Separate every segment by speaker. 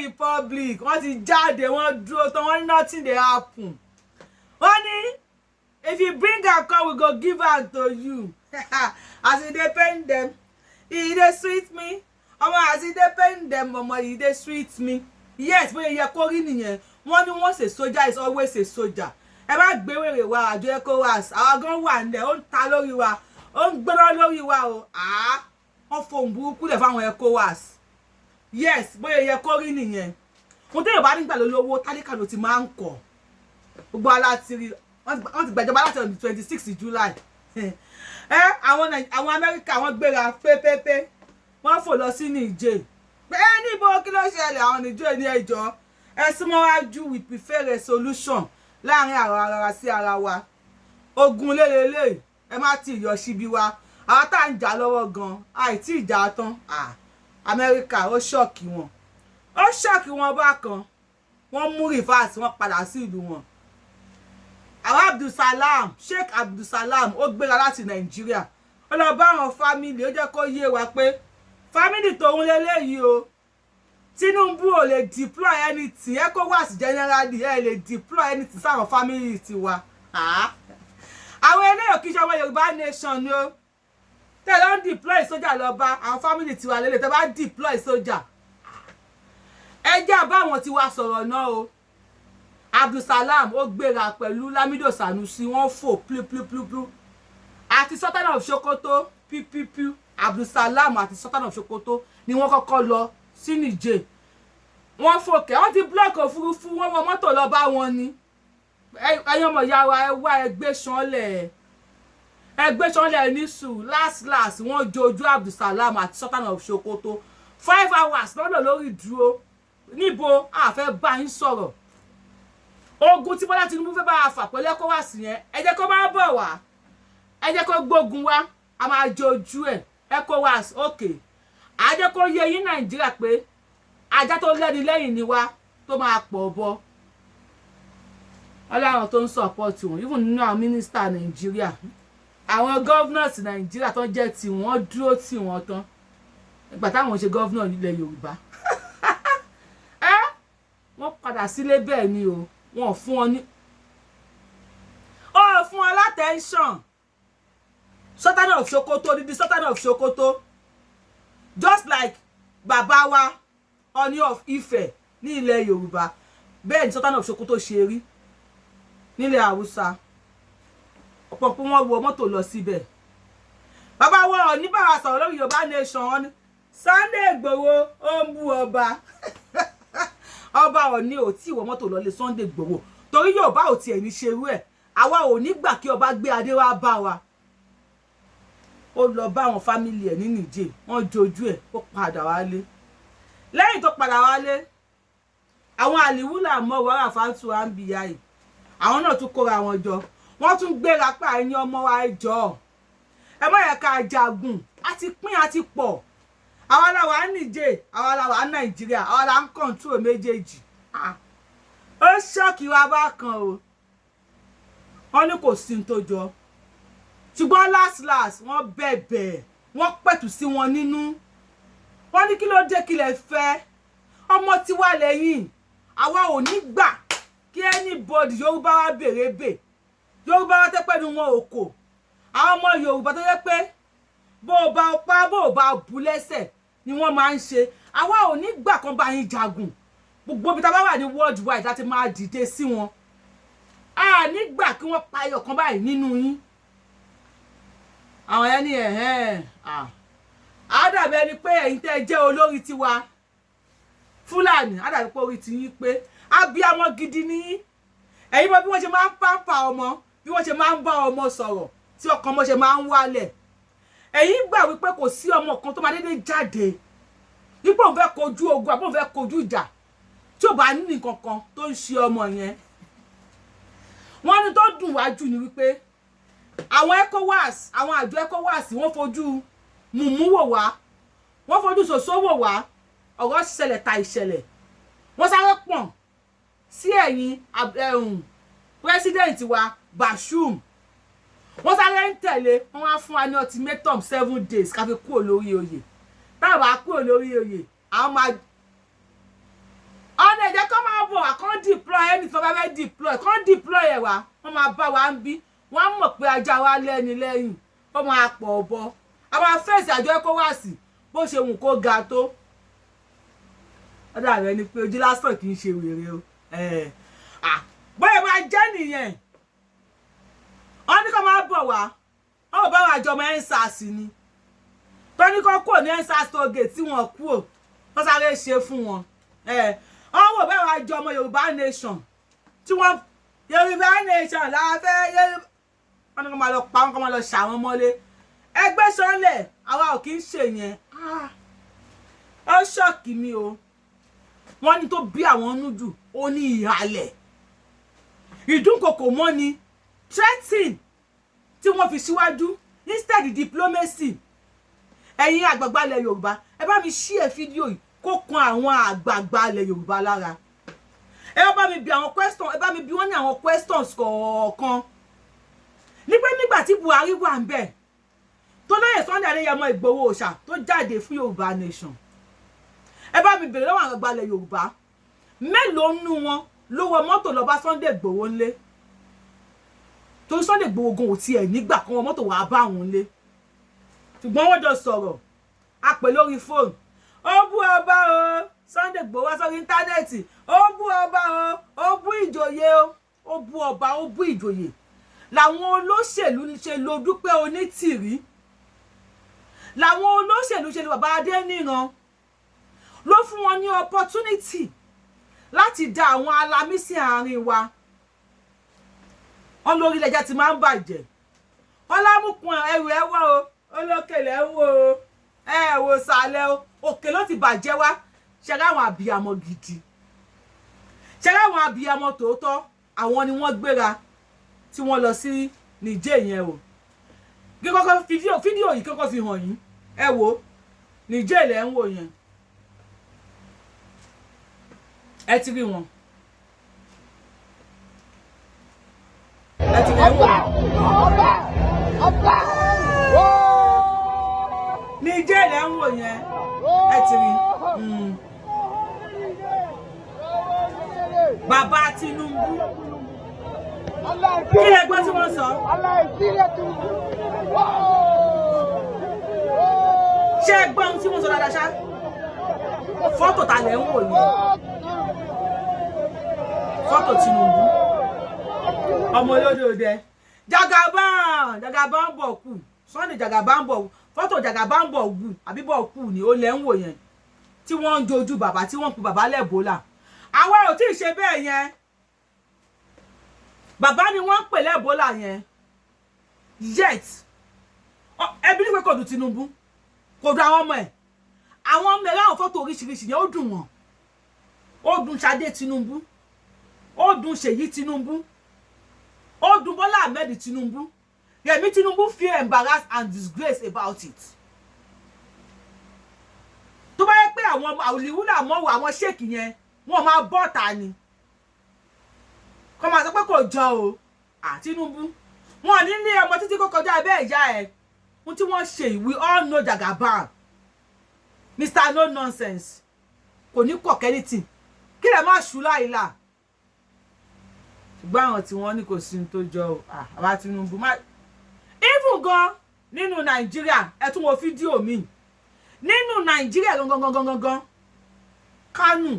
Speaker 1: Republic wọ́n ti jáde wọ́n dúró tán wọ́n nothing dey happen wọ́n ní if you bring her come we go give her to you as e dey pain dem e dey sweet me ọmọ as e dey pain dem ọmọ e dey sweet me yes bóyá yẹ kó rí nìyẹn wọ́n ní once a soldier is always a soldier ẹ bá gbé wèrè wa àjọ ECOWAS àwọn gan wà nílẹ̀ ó ń ta lórí wa ó ń gbóná lórí wa o wọ́n fohùn burúkú lẹ̀ fáwọn ECOWAS yes bóyá yẹ kó rí nìyẹn mo tẹ́lẹ̀ bá nígbà lólówó tálíkà ló ti máa ń kọ̀ gbogbo alátìrí wọ́n ti gbàjọba láti on the 26 July àwọn Amẹ́ríkà wọ́n gbéra pépépé wọ́n fò lọ sí Niger pé níbo kí ló ṣẹlẹ̀ àwọn Niger ní ẹjọ́ ẹ súnmọ́ wájú we prefer a solution láàrin ara sí ara wa ogun lélele ẹ má ti yọ síbi wa àwọn tá ń jà lọ́wọ́ gan àìtí ìjà tán Amẹ́ríkà ó ṣọ́ọ̀kì wọn bákan wọ́n mú rìfáàsì wọn padà sí ìlú wọn àwọn Sheikh Abdulsalam ó gbéra láti Nàìjíríà ó lọ bá àwọn fámìlì ó jẹ́ kó yé wa pé fámìlì tòun lélẹ́yìí o Tinubu ò lè deploy anything ECOWAS generally ẹ lè deploy anything sáwọn family tiwa àwọn eléyò kí ṣọwọ́ Yorùbá nation ni ó tẹ́ lọ ń deploy sójà lọ bá àwọn family tiwa lélẹ̀ tẹ́ bá deploy sójà ẹjẹ́ báwọn tiwa sọ̀rọ̀ náà o Abdulsalam ó gbéra pẹ̀lú Lamido Sanusi wọ́n fò plu àti Sultan of Sokoto pipipiu Abdulsalam àti Sultan of Sokoto ni wọ́n kọ́kọ́ lọ sí Niger wọ́n fòkè wọ́n ti block òfurufú wọ́n wọ mọ́tò lọ bá wọn ni ẹ̀yin ọmọ ìyá wa ẹ wá ẹgbẹ́ sanlẹ̀ ní sùn last wọ́n jojú Abdulsalam àti Sultan of Sokoto 5 hours lọ́dọ̀ lórí dúró níbo àfẹ́ bá yín sọ̀rọ̀ ogun tí Bọ́lá Tinubu fẹ́ bá a fà pẹ̀lú ECOWAS yẹn ẹ jẹ́ kó máa bọ̀ wá ẹ jẹ́ kó gbógun wá a máa jojú ẹ̀ ECOWAS okay a jẹ́ kó yé yín Nàìjíríà pé ajá tó lẹ́ni lẹ́yìn ni wá tó máa pọ̀ bọ́ ọlọ́run tó ń support wọn even nínú àwọn mínísítà Nàìjíríà àwọn governors Nàìjíríà tó jẹ́ tí wọ́n dúró tí wọ́n tán ìgbà táwọn ṣe governor nílẹ̀ Yorùbá wọ́n padà sílé bẹ́ẹ̀ ni o wọ́n fún wọn ní fún wọn látẹ̀ńṣọ̀n Sultan of Sokoto dídí Sultan of Sokoto just like bàbá wa Ọọ̀ni of Ifẹ̀ ní ilẹ̀ Yorùbá bẹ́ẹ̀ ni Sultan of Sokoto ṣe rí nílẹ̀ Haúsá ọ̀pọ̀ pé wọ́n wọ mọ́tò lọ síbẹ̀ bàbá wa Ọọ̀ni bá wa sọ̀rọ̀ lórí Yorùbá nation wọn ni Sunday Igboho ó ń bú ọba ọba Ọọ̀ni ò tí wọ mọ́tò lọ lé Sunday Igboho torí Yorùbá ò tiẹ̀ ní ṣerú ẹ̀ àwa ò ní gbà kí ọba gbé adé wá bá wa ó lọ bá àwọn fámìlì ẹ̀ ní Niger wọ́n jojú ẹ̀ ó padà wálé lẹ́yìn tó padà wálé àwọn àlìwúlà mọ́ wàrà fàtú àǹbíyá yìí àwọn náà tún kóra wọn jọ wọ́n tún gbéra pa ẹ̀yin ọmọ wa ẹjọ́ ẹ má yẹ ká jagun àti pín àti pọ̀ àwa la wà Niger àwa la wà Nàìjíríà àwa la ń control méjèèjì ó ṣọ́ọ̀kì wa bákan o wọ́n ní kò sí ní tó jọ ṣùgbọ́n last wọ́n bẹ̀bẹ̀ wọ́n pẹ̀tù sí wọn nínú wọ́n ní kí ló dé kí lẹ fẹ́ ọmọ tí wà lẹ́yìn àwa ò ní gbà kí anybody Yorùbá wa bèrè bè Yorùbá wa tẹ́pẹ́ nu wọn ò kò àwọn ọmọ Yorùbá tó yẹ pé bó o bá pa bó o bá bu lẹ́sẹ̀ ni wọ́n máa ń ṣe àwa ò ní gbà kan bá yín jagun gbogbo ibi tá a bá wà ní worldwide láti máa dìde sí wọn a ní gbà kí wọ́n pa ẹyọ kan báyìí nínú yín àwọn ẹni àdàbẹ ni pé ẹ̀yin tẹ́ jẹ́ olórí tiwa Fúlàní àdàbẹ pé orí ti yín pé abiyamọ gidi ni yín ẹ̀yin mọ̀ bí wọ́n ṣe máa ń pàmpà ọmọ bí wọ́n ṣe máa ń bá ọmọ sọ̀rọ̀ tí ọkàn ọmọ ṣe máa ń wálẹ̀ ẹ̀yin gbà wípé kò sí ọmọ kan tó máa dédé jáde wípé òun fẹ́ kojú ogun àbí òun fẹ́ kojú ìjà tí ò bá ní nǹkan kan tó ń ṣe ọmọ yẹn wọ́n ní tó dùn wájú ni wípé àwọn ECOWAS àwọn àjọ ECOWAS wọ́n fojú mùmú wò wá wọ́n fojú ṣoṣo wò wá ọ̀rọ̀ ṣẹlẹ̀ ta ìṣẹ̀lẹ̀ wọ́n sáré pọ̀n sí ẹ̀yìn president wa Bashum wọ́n sáré ń tẹ̀lé wọ́n wá fún wa ní ultimatum 7 days ká fi kúrò lórí oyè táwa kúrò lórí oyè àwọn máa ọ̀nà ẹ̀jẹ̀ kọ́ máa bọ̀ àkọ́ deploy ẹni tó bá fẹ́ deploy kọ́ deploy ẹ̀ wá wọ́n máa bá wa ń bí wọ́n mọ̀ pé ajá wa lẹ́ni lẹ́yìn ó máa pọ̀ ọ̀bọ àwọn afẹ́sì àjọ ECOWAS bó ṣe wù kó ga tó ọ̀dà rẹ ni pé ojú lásán kì í ṣe wèrè o bóyá máa jẹ́ nìyẹn wọ́n ní kó máa bọ̀ wá wọ́n bá wa jọmọ EndSARS ni tó ní kó kúrò ní EndSARS tó gè tí wọ́n kúrò wọ́n sáré ṣe fún wọn wọ́n wò bá wa jọmọ Yorùbá nation tí wọ́n Yorùbá nation láfẹ́ Yorùbá wọ́n ní kó máa lọ pa wọ́n kó máa lọ ṣàwọn mọ́lé ẹgbẹ́ sọ́lẹ̀ àwa ò kì í ṣe yẹn ó ṣọ́ọ̀kì mi o wọ́n ní tó bí àwọn núdù ó ní ìhàlẹ̀ ìdúnkokò mọ́ ni threatening tí wọ́n fi síwájú instead diplomacy ẹ̀yin àgbààgbà ilẹ̀ Yorùbá ẹ bá mi share fídíò yìí kó kan àwọn àgbààgbà ilẹ̀ Yorùbá lára ẹ bá mi bi àwọn question ẹ bá mi bi wọ́n ní àwọn questions kọ̀ọ̀kan nígbà tí Buhari wà ń bẹ̀ tó lóye Sunday Adéyẹmọ Ìgbòho Òòṣà tó jáde fún Yorùbá nation ẹ bá mi bèrè lọ́wọ́ àwọn àgbààgbà ilẹ̀ Yorùbá mélòó nínú wọn ló wọ mọ́tò lọ bá Sunday Ìgbòho ńlé torí Sunday Ìgbòho gan ò tiẹ̀ nígbà kan wọ mọ́tò wàá bá àwọn ńlé ṣùgbọ́n wọ́n jọ sọ̀rọ̀ a pè lórí fóònù ó bú ọba o Sunday Ìgbòho wá sórí íńtánẹ́ẹ̀tì ó bú ọba o ó bú ìjòyè o ó bú ọba ó bú ìjòyè làwọn olóṣèlú ṣe lo Dúpẹ́ Onítìrí làwọn olóṣèlú ṣe lo bàbá Adéníran ló fún wọn ní opportunity láti da àwọn alamí sí àárín wa wọn lórí ilẹ̀ ẹja ti máa ń bàjẹ́ wọn lámùkún ẹrù ẹ wọ́ o olókèlè ń wo ẹ wò sàlẹ̀ o òkè ló ti bàjẹ́ wá ṣẹlẹ̀ àwọn àbíyamọ gidi ṣẹlẹ̀ àwọn àbíyamọ tòótọ́ àwọn ni wọ́n gbéra tí wọ́n lọ sí Niger yẹn o kí kọ́kọ́ fídíò yìí kọ́kọ́ fi hàn yín ẹ wò Niger ilẹ̀ ń wò yẹn ẹ ti rí wọn ẹ ti rí wọn Niger ilẹ̀ ń wò yẹn ẹ ti rí bàbá Tinubu kí lẹ gbọ́ tí wọ́n sọ ṣé ẹ gbọ́ tí wọ́n sọ dáadáa ṣá fọ́tò ta lẹ̀ ń wò yẹn fọ́tò Tinubu ọmọ olódòdẹ Jagaban bọ̀ kù Sunday Jagaban bọ̀ fọ́tò Jagaban bọ̀ kù àbí bọ̀ kù ni ó lẹ̀ ń wò yẹn tí wọ́n ń jojú bàbá tí wọ́n ń pe bàbá lẹ́bólà àwa ò tí ì ṣe bẹ́ẹ̀ yẹn bàbá ni wọ́n ń pè lẹ́bólà yẹn yet ẹbí ní pé kò dùn Tinubu kò dùn àwọn ọmọ ẹ̀ àwọn ọmọ ẹ̀ láwọn fọ́tò oríṣiríṣi yẹn ó dùn wọ́n ó dùn Ṣadé Tinubu ó dùn Ṣèyí Tinubu ó dùn Bọ́lá Ahmed Tinubu Yẹmí Tinubu feel embarrassed and disgraced about it tó bá yẹ pé àwọn àwòlíwúlà mọ́wọ́ àwọn ṣéèkì yẹn wọ́n máa bọ́ ta ni kọ́ máa sọ pé kò jọ o Tinubu wọn ní ní ọmọ títí kó kọjá bẹ́ẹ̀ ìyá ẹ̀ fún tí wọ́n ṣe we all know Jagaban Mr. No Nonsense kò ní kọ̀kẹ́nìtì kí lè má ṣú láìla ṣùgbọ́n àwọn tí wọ́n ní kò sí tó jọ o àwa Tinubu má even gan nínú Nàìjíríà ẹ tún wo fídíò mi nínú Nàìjíríà gangan Kánù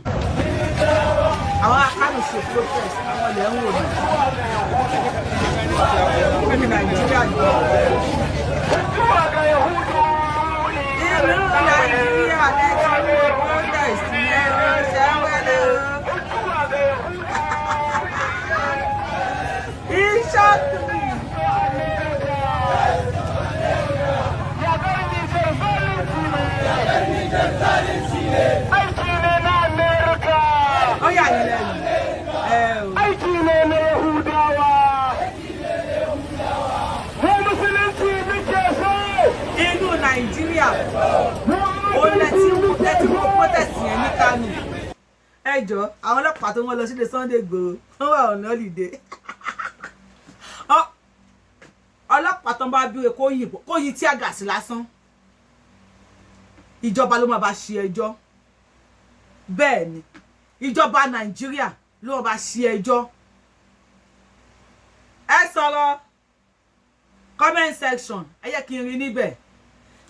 Speaker 1: àwọn Kánù ṣe protest àwọn ilẹ̀ ń wò ní Nàìjíríà ní inú Nàìjíríà lẹ́tí protest yẹn ló ṣẹ́wẹ́lẹ́ ìṣọ́kùnrin. Ó yà yín lẹ́nu.
Speaker 2: Aiki ne na Yahudawa. Mu musulunci muke so.
Speaker 1: Inú Nàìjíríà ó lẹ́tí wọ́n protest yẹn ní Kánò. Ẹ jọ̀ọ́ àwọn ọlọ́pàá tó wọ́n lọ sílé Sunday Igboho wọ́n wà ọ̀nà holiday. Ọlọ́pàá tó ń bá bíwèé kó yí tí àgàsí lásán. Ìjọba ló máa bá ṣe ẹjọ́ bẹ́ẹ̀ ni ìjọba Nàìjíríà ló bá ṣe ẹjọ́. Ẹ sọ̀rọ̀ comment section, ẹ jẹ́ kí n rí níbẹ̀.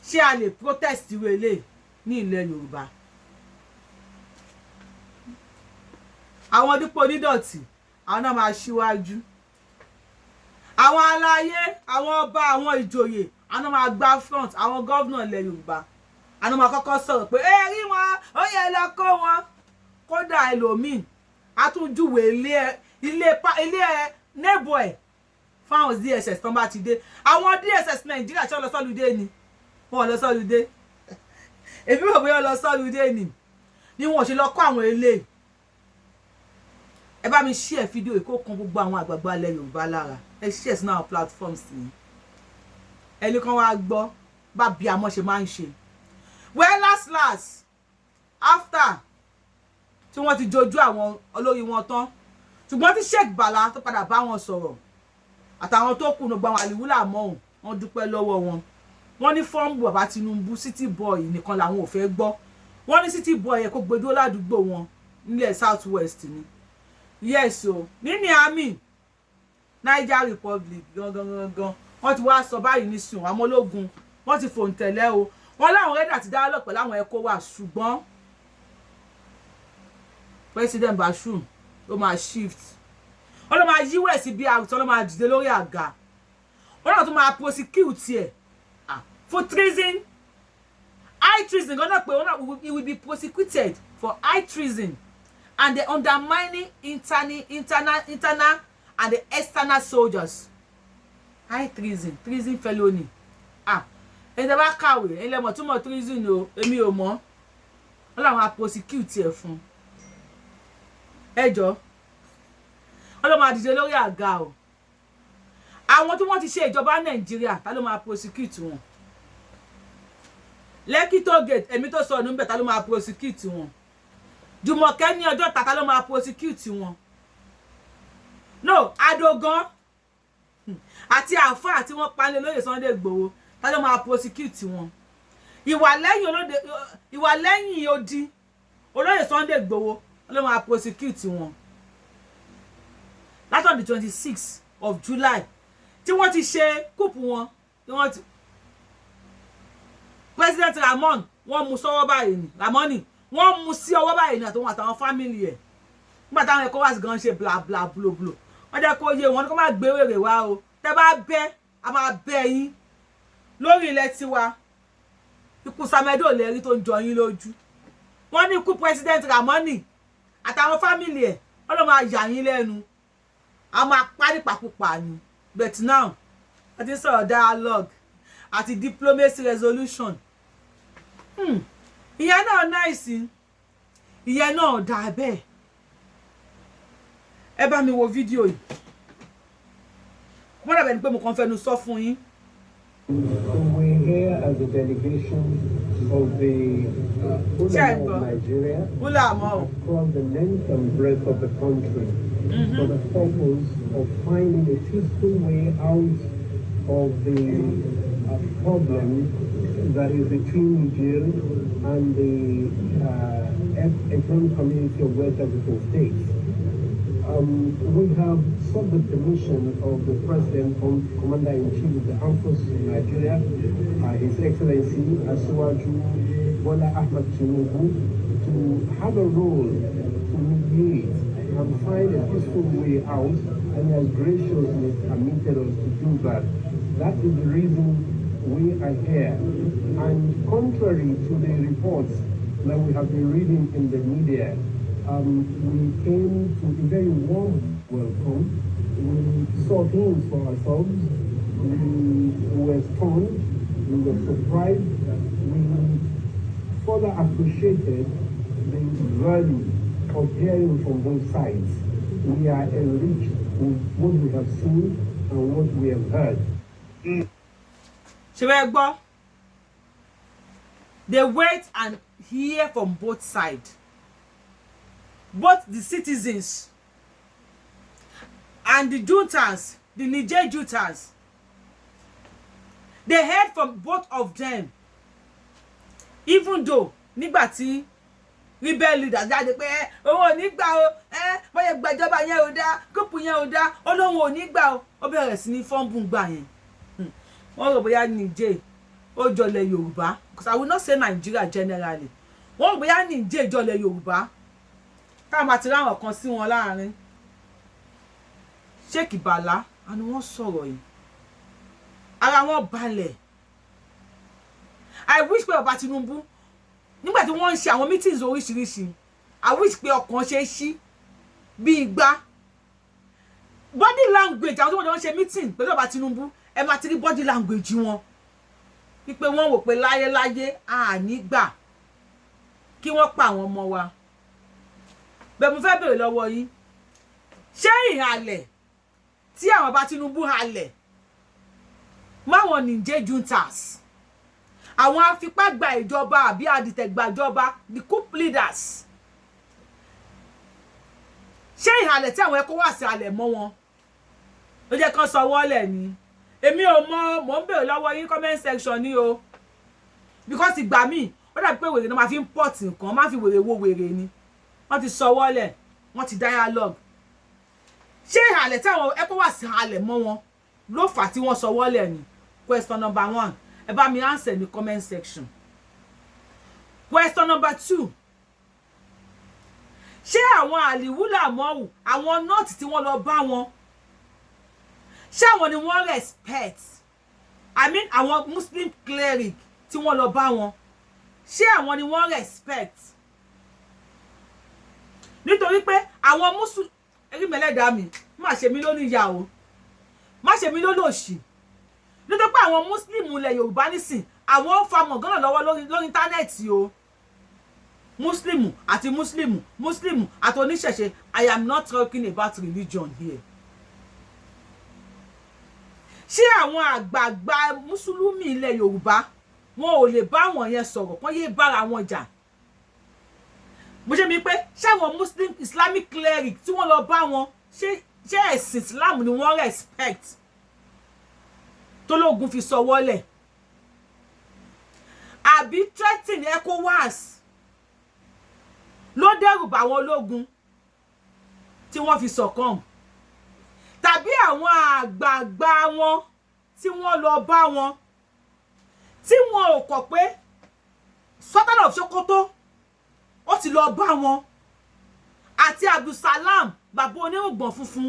Speaker 1: Ṣé a lè protest wele ní ilẹ̀ Yorùbá? Àwọn dípò onídọ̀tí, àwọn náà máa ṣíwájú. Àwọn aláyé, àwọn ọba, àwọn ìjòyè, àwọn náà máa gbá front, àwọn governor ilẹ̀ Yorùbá. Àwọn máa kọ́kọ́ sọ̀rọ̀ pé rí wọn, ó yẹ lọ kó wọn. Kódà ẹlòmíì á tún júwe ilé neighbor ẹ̀ fáwọn DSS tán bá ti dé. Àwọn DSS Nàìjíríà ṣe lọ sọ́lùdé ni. Wọ́n lọ sọ́lùdé. Èmi rò bóyá lọ sọ́lùdé ni wọ́n ṣe lọ kó àwọn eléyìí. Ẹ bá mi share fídíò yìí kó kan gbogbo àwọn àgbààgbà ilẹ̀ Yorùbá lára. Ẹ share sínú àwọn platforms yìí. Ẹni kan wá gbọ́ bá bí àmọ́ ṣe máa ń ṣe. Well, last after tí wọ́n ti jojú àwọn olórí wọn tán, ṣùgbọ́n tí Sheikh Bala tó padà bá wọn sọ̀rọ̀ àtàwọn tó kùnà gba àwọn àlìwúlà mọ́hùn, wọ́n dúpẹ́ lọ́wọ́ wọn. Wọ́n ní fọ́ọ̀mù bàbá Tinubu City Boy nìkan làwọn ò fẹ́ gbọ́. Wọ́n ní City Boy yẹ kó gbẹdó ládùúgbò wọn nílẹ̀ South West ni. Yes o, ní Niamey, Niger Republic gangan. Wọ́n ti wá sọ báyìí nísìn àwọn ológun, wọ́n ti fòǹtẹ̀lẹ́ o. Wọ́n láwọn rẹ́dà ti dá lọ́pọ̀ láwọn ẹ̀kọ́ wà, ṣùgbọ́n President Bashir ló máa shift. Wọ́n ló máa yíwẹ̀ sí bí àrùtọ́ ló máa dìde lórí àga. Wọ́n náà tún máa prosecute ẹ̀ for treason, high treason. Gonna pé he will be prosecuted for high treason and the undermining internal and the external soldiers. High treason felony. Ẹni tẹ́ bá kàwé, ẹni lẹ mọ̀ túmọ̀ treason o, èmi ò mọ̀. Wọ́n làwọn á prosecute ẹ̀ fún. Ẹjọ́. Wọ́n ló máa dìde lórí àga o. Àwọn tí wọ́n ti ṣe ìjọba Nàìjíríà, ta ló máa prosecute wọn? Lekki toll gate, èmi tó sọ níbẹ̀, ta ló máa prosecute wọn? Jùmọ̀kẹ́ ní ọjọ́ ta ló máa prosecute wọn? No, Adogan àti àfáà tí wọ́n pa ní olóyè Sunday Igboho, ta ló máa prosecute wọn? Ìwà lẹ́yìn odi olóyè Sunday Igboho ló máa prosecute wọn. That's on the 26th of July. Tí wọ́n ti ṣe kúùpù wọn, tí wọ́n ti President Ramon wọ́n mú sọ́wọ́ báyìí ni, Ramoni wọ́n mú sí ọwọ́ báyìí ni àtàwọn family ẹ̀. Nígbà táwọn ECOWAS gan ṣe bla bla blo blo. Wọ́n jẹ́ kó yé wọn kó má gbé wèrè wá o. Tẹ́ bá bẹ́, a máa bẹ́ yín lórí ilẹ̀ tiwa. Ikú Samedo lè rí tó ń jọ yín lójú. Wọ́n ní ikú President Ramoni àtàwọn family ẹ̀, wọ́n ló máa yà yín lẹ́nu. A máa parí pàkúpà ni. But now, I think sọ̀rọ̀ dialogue àti diplomacy resolution. Ìyẹn náà nice. Ìyẹn náà dà bẹ́ẹ̀. Ẹ bá mi wo fídíò yìí. Wọ́n dàbẹ̀ ní pé mo kàn fẹ́nu sọ fún yín.
Speaker 3: We're here as a delegation of the Ulama of Nigeria across the length and breadth of the country for the purpose of finding a peaceful way out of the problem that is between Niger and the ethnic community of West African states. We have sought the permission of the President, Commander-in-Chief of the Armed Forces of Nigeria, His Excellency Asiwaju Bola Ahmed Tinubu, to have a role to mediate and find a peaceful way out, and he has graciously permitted us to do that. That is the reason we are here. And contrary to the reports that we have been reading in the media, we came to a very warm welcome. We saw things for ourselves. We were stunned. We were surprised. We further appreciated the value of hearing from both sides. We are enriched with what we have seen and what we have heard.
Speaker 1: They wait and hear from both sides. Both the citizens and the juntas, the Niger juntas, they heard from both of them. Even though nígbà tí rebel leaders jáde pé òun ò ní gbà o bóyá gbàjọba yẹn ò dá kópù yẹn ò dá Ọlọ́run ò ní gbà o ó bẹ̀rẹ̀ sí ní fọ́nbù gbà yẹn wọ́n rò bóyá Niger ó jọlẹ̀ Yorùbá because I will not say Nigeria generally wọ́n rò bóyá Niger jọlẹ̀ Yorùbá káwọn àti ráwọn kan sí wọn láàrin Sheikh Bala àni wọ́n sọ̀rọ̀ yìí ara wọn balẹ̀ I wish pé bàbá Tinubu nígbà tí wọ́n ń ṣe àwọn meetings oríṣiríṣi I wish pé ọkàn ṣe ṣí bí igbá body language àwọn tí wọ́n ṣe meeting pẹ̀lú bàbá Tinubu ẹ máa ti rí body language wọn wípé wọ́n wò pé láyéláyé àní gbà kí wọ́n pa àwọn ọmọ wa bẹ́ẹ̀ mo fẹ́ bèrè lọ́wọ́ yín ṣé ìhàlẹ̀ tí àwọn bàbá Tinubu halẹ̀ máwọn Niger Juntas àwọn afipá gba ìjọba àbí adìtẹ̀gbàjọba the coup leaders ṣé ìhàlẹ̀ tí àwọn ECOWAS halẹ̀ mọ́ wọn ló jẹ́ kán sọ wọ́lẹ̀ ni èmi ò mọ̀ ń bèrè lọ́wọ́ yín comment section ni o because ìgbà míì ó dàbí pé wèrè náà máa fi ń port nǹkan máa fi wèrè wo wèrè ni wọ́n ti sọ wọ́lẹ̀ wọ́n ti dialogue ṣé ìhàlẹ̀ tí àwọn ECOWAS halẹ̀ mọ́ wọn ló fà tí wọ́n sọ wọ́lẹ̀ ni question number 1 ẹ bá mi answer ní comment section question number 2 ṣé àwọn àlìwúlà mọ́wù àwọn nọ́ọ̀tì tí wọ́n lọ bá wọn ṣé àwọn ni wọ́n respect I mean àwọn Muslim cleric tí wọ́n lọ bá wọn ṣé àwọn ni wọ́n respect nítorí pé àwọn Muslim èrí mẹ́lẹ́dàá mi má ṣe mí lóní ìyá o má ṣe mí lólòṣì nítorí pé àwọn Muslim ilẹ̀ Yorùbá nísìn àwọn ń fa mọ̀gánà lọ́wọ́ lórí íńtánẹ́ẹ̀tì o Muslim àti oníṣẹ̀ṣe I am not talking about religion here ṣé àwọn àgbààgbà mùsùlùmí ilẹ̀ Yorùbá wọn ò lè bá wọn yẹn sọ̀rọ̀ kán yé bára wọn jà mo ṣe mi pé ṣé àwọn Muslim Islamic cleric tí wọ́n lọ bá wọn ṣé ẹ̀sìn Islam ni wọ́n respect tó lóògùn fi sọ wọ́lẹ̀ àbí threatening ECOWAS ló dẹ́rù bá àwọn ológun tí wọ́n fi succumb tàbí àwọn àgbààgbà wọn tí wọ́n lọ bá wọn tí wọn ò kọ̀ pé Sultan of Sokoto ó ti lọ bá wọn àti Abdulsalam bàbá onírùngbọ̀n funfun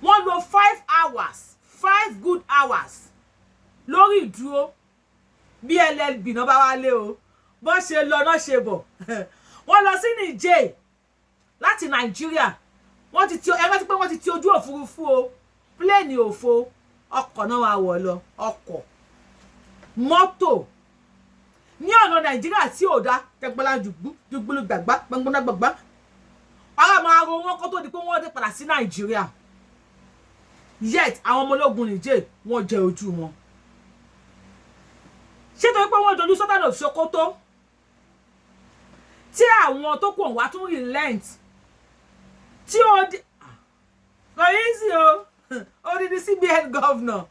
Speaker 1: wọ́n lò 5 hours 5 good hours lórí ìdúró bí LLB náà bá wá lé o bó ṣe lọ náà ṣe bọ̀ wọ́n lọ sí Niger láti Nàìjíríà wọ́n ti pé wọ́n ti ti ojú òfurufú o pléènì òfo ọkọ̀ náà wà wọ̀ lọ ọkọ̀ mọ́tò ní ọ̀nà Nàìjíríà tí ò dá tẹgbọ́lá jùgbúlù gbàgbá gbọ́ngbọ́n gbàgbá ọ̀rọ̀ máa ro wọn kó tó di pé wọ́n dé padà sí Nàìjíríà yet àwọn ọmọ ológun Niger wọ́n jẹ ojú wọn ṣé torí pé wọ́n dojú Sultan of Sokoto tí àwọn tó kù wá tún relent tí ó di kò easy o odidi CBN governor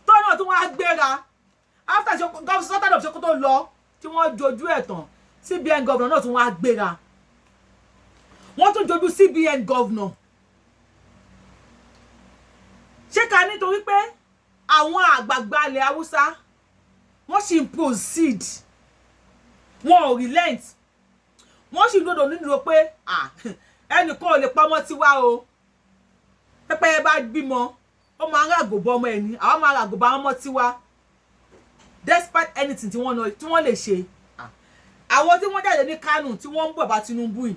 Speaker 1: tó náà tún wá gbéra after Sultan of Sokoto lọ tí wọ́n jojú ẹ̀ tán CBN governor náà tún wá gbéra wọ́n tún jojú CBN governor ṣé ká nítorí pé àwọn àgbààgbà ilẹ̀ Haúsá wọ́n sì ń proceed wọn ò relent wọ́n sì lòdò nínú pé ẹnìkan ò lè pamọ́ tiwa o pẹ́pẹ́yẹ bá bímọ ó máa ń ràgòbọ ọmọ ẹni àwọn máa ràgòbọ àwọn ọmọ tiwa despite anything tí wọ́n lè ṣe àwọn tí wọ́n jáde ní Kánò tí wọ́n ń bọ̀ bá Tinubu yìí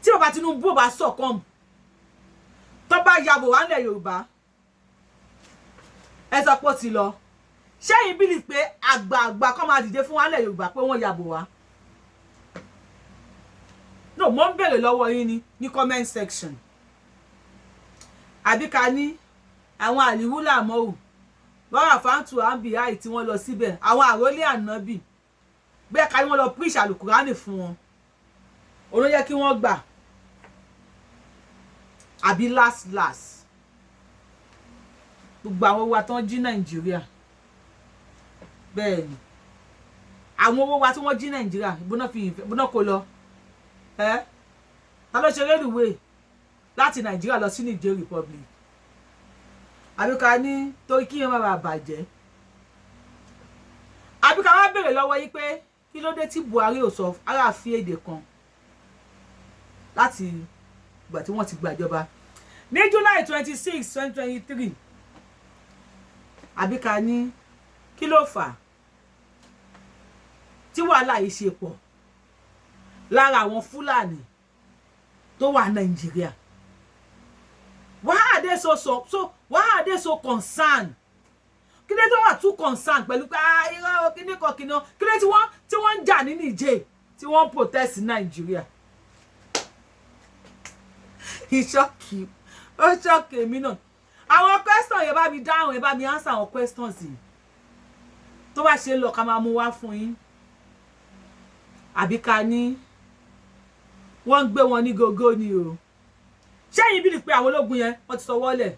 Speaker 1: tí bàbá Tinubu bá sọ̀kọ́m tó bá yàbò wá nílẹ̀ Yorùbá ẹ sọ pé ó ti lọ ṣẹ́yìn bílì pé àgbààgbà kọ́ máa dìde fún wa nílẹ̀ Yorùbá pé wọ́n yàbò wá no mo ń bèrè lọ́wọ́ yín ní comment section àbí ká ní àwọn àlìwúlà mọ́wù lọ́rọ̀ fáńtù àǹbíháì tí wọ́n lọ síbẹ̀ àwọn àrólé ànábì bẹ́ẹ̀ ká ní wọ́n lọ preach àlùkùránì fún wọn òun yẹ kí wọ́n gbà àbí last gbogbo àwọn wa tán jí Nàìjíríà bẹ́ẹ̀ ni àwọn owó wa tí wọ́n jí Nàìjíríà ìbúná kò lọ ta ló ṣe rélùwé láti Nàìjíríà lọ sí Niger Republic àbí ká ní torí kí yẹn má bàa bàjẹ́ àbí ká wá béèrè lọ́wọ́ yín pé kí ló dé tí Buhari ò sọ ara fi èdè kan láti ìgbà tí wọ́n ti gbàjọba ní July 26, 2023 àbí ká ní kí ló fà tí wàhálà yìí ṣe pọ̀ lára àwọn Fúlàní tó wà Nàìjíríà. Why are they why are they so concerned? Kí ló dé wà too concerned pẹ̀lú pé irọ́ kíní kan kíná kí ló tí wọ́n ń jà ní Niger tí wọ́n ń protest ní Nàìjíríà. Ìṣọ́kì ó ṣọ́kì èmi náà. Àwọn question yẹn bá mi dáhùn, ẹ bá mi answer àwọn questions yìí. Tó bá ṣe lọ ká máa mú wá fún yín. Àbí ká ní wọ́n ń gbé wọn ní gógó ni o. Ṣé yín bí pé àwọn ológun yẹn wọ́n ti sọ wọ́lẹ̀?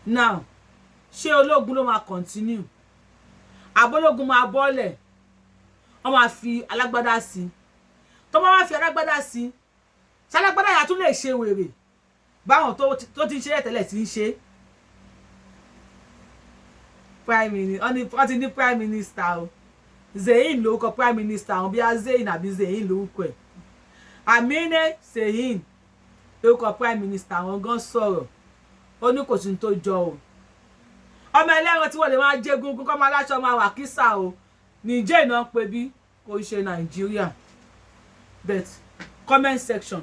Speaker 1: Now, ṣé ológun ló máa continue? Àbólógun máa bọ́lẹ̀. Wọ́n máa fi alágbádá sí. Tó bá wá fi alágbádá sí, ṣé alágbádá yà tún lè ṣe wèrè? Báwọn tó ti ń ṣe tẹ́lẹ̀ ti ń ṣe. Prime Minister, wọ́n ti ní Prime Minister o. Zeyin ló kọ Prime Minister, wọ́n bí a Zeyin àbí Zeyin ló kọ ẹ̀. Amine Zeyin ló kọ Prime Minister, wọ́n gan sọ̀rọ̀. Ó ní kò sí tó jọ o. Ọmọ ẹlẹ́ran tí wọ́n lè máa jẹ́ gungun kọ́ máa láṣọ máa wà kísà o. Niger náà pé bí kò ṣe Nàìjíríà. But comment section,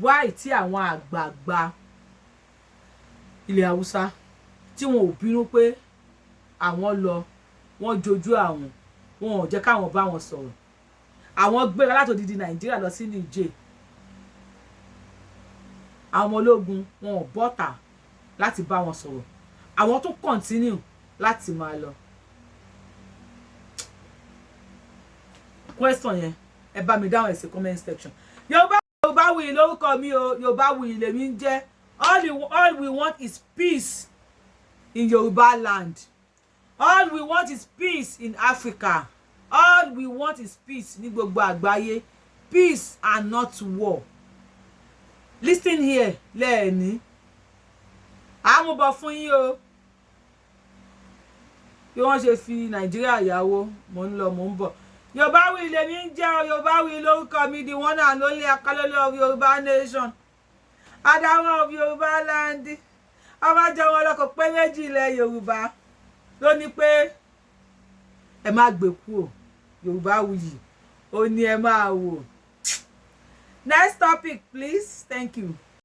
Speaker 1: why tí àwọn àgbààgbà ilẹ̀ Haúsá tí wọn ò bínú pé àwọn lọ, wọ́n jojú àwọn, wọn ò jẹ́ káwọn bá wọn sọ̀rọ̀. Àwọn gbéra láti odidi Nàìjíríà lọ sí Niger. Àwọn ológun wọn ò bọ́ta láti bá wọn sọ̀rọ̀. Àwọn tún continue láti máa lọ. Question yẹn ẹ bá mi dáhùn sí comment section. Yorubawuyi lórúkọ mi o, Yorubawuyi lèmi ń jẹ́. All we want is peace in Yoruba land. All we want is peace in Africa. All we want is peace ní gbogbo àgbáyé. Peace and not war. Listen here, lẹ́ẹ̀ni. Àmú bọ̀ fún yín o. Bí wọ́n ṣe fi Nàìjíríà yàwó, mo ń lọ, mo ń bọ̀. Yorubawuyi lèmi ń jẹ́ o, Yorubawuyi lórúkọ mi, the one and only Akalole of Yoruba nation. Adawọn of Yoruba land. Ọmọ jẹ́ wọn lọ́kọ̀ pé méjì ilẹ̀ Yorùbá. Ló ní pé ẹ má gbé kúrò. Yorubawuyi ó ní ẹ máa wò. Next topic, please. Thank you.